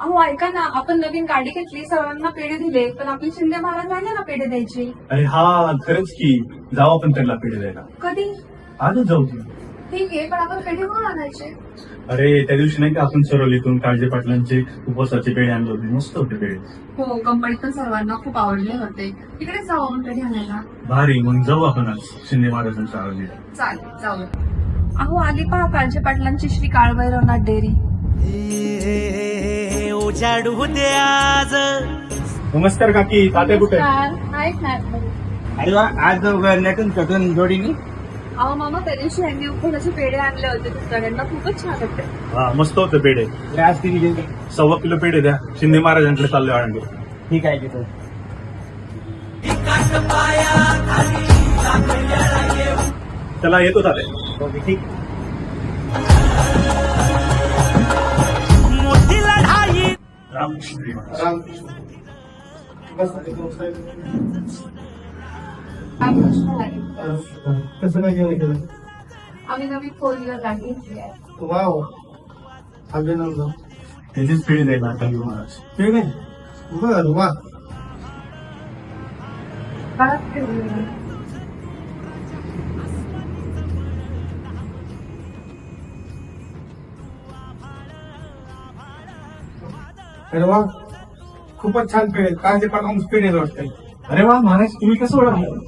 अहो ऐका ना, आपण नवीन गाडी घेतली, सर्वांना पेढे दिले, पण आपली शिंदे महाराज राहिले ना पेढे द्यायची. अरे हा खरंच की, जाऊ आपण त्यांना पेढे द्यायला. कधी? आजच जाऊ की. ठीक आहे, पण आपण पेढे कोण आणायचे? अरे त्या दिवशी नाही का आपण सरवलीतून काळजे पाटलांचे उपवासाचे पेढे आणले होते, मस्त होते पेढे. हो, कंपनीत पण सर्वांना खूप आवडले होते. तिकडेच जाऊ आपण पेढे आणायला. भारी, मग जाऊ आपण आज शिंदे महाराजांच्या आरतीला. चालेल, जाऊ. अहो आली पहा काळजे पाटलांची श्री काळभैरवनाथ डेअरी. उजाडू दे आज. नमस्कार काकी, तात्या कुठे? आहेत ना. अरे वा, आज नटून कटून जोडीने. अहो मामा, त्या दिवशी यांनी उपवासाचे पेढे आणले होते सगळ्यांना, खूपच छान होते. हा मस्त होते पेढे. आज किती घेते? 1.25 किलो पेढे द्या, शिंदे महाराजांकडे चालले आळंदी. ठीक आहे तिथं. त्याला येतो तात्या. ओके, ठीक. मोठी लढाई. रामकृष्ण. कसं काय जेवण केलं? आम्ही नवीन 4 व्हीलर गाडी घेतली आहे. वाव, अभिनंदन. त्याचेच पेढे द्यायला आता घेऊ महाराज. ठीक आहे. बर, वा. घरात ठेवली. अरे वा, खूपच छान पेढे. काळजे पाटलांचे पेढे वाटते. अरे वा महाराज, तुम्ही कसं ओळखलं?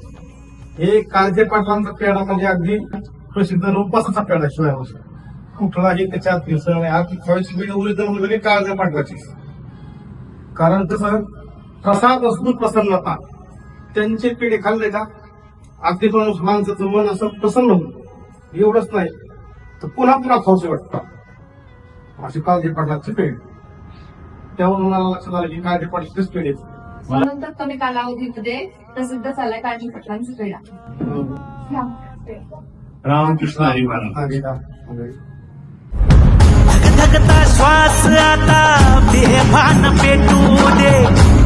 हे काळजे पाटलांचा पेढा म्हणजे अगदी प्रसिद्ध रूपाचा पेढा शिवाय कुठलाही त्याच्यात मिसळ नाही. आज खायची पेढी उरली तर म्हणजे काळजे पाटलाची. कारण कसं, प्रसाद असतो प्रसन्नता. त्यांचे पेढे खाल्ले का अगदी माणसाचं मन असं प्रसन्न होतं. एवढंच नाही तर पुन्हा पुन्हा खाऊचे वाटतं असे काळजे पाटलाचे पेढे. त्यावरून मला लक्षात आलं की काळजे पाटलाचेच पेढे. म्हणून तर कमी कालावधीमध्ये प्रसिद्ध झालाय काळजी पाटलांचा पेढा. रामकृष्ण हरी महाराज. धगधगता श्वास आता बेभान पेटू दे.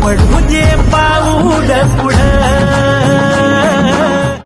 पडू दे पाऊल पुढं.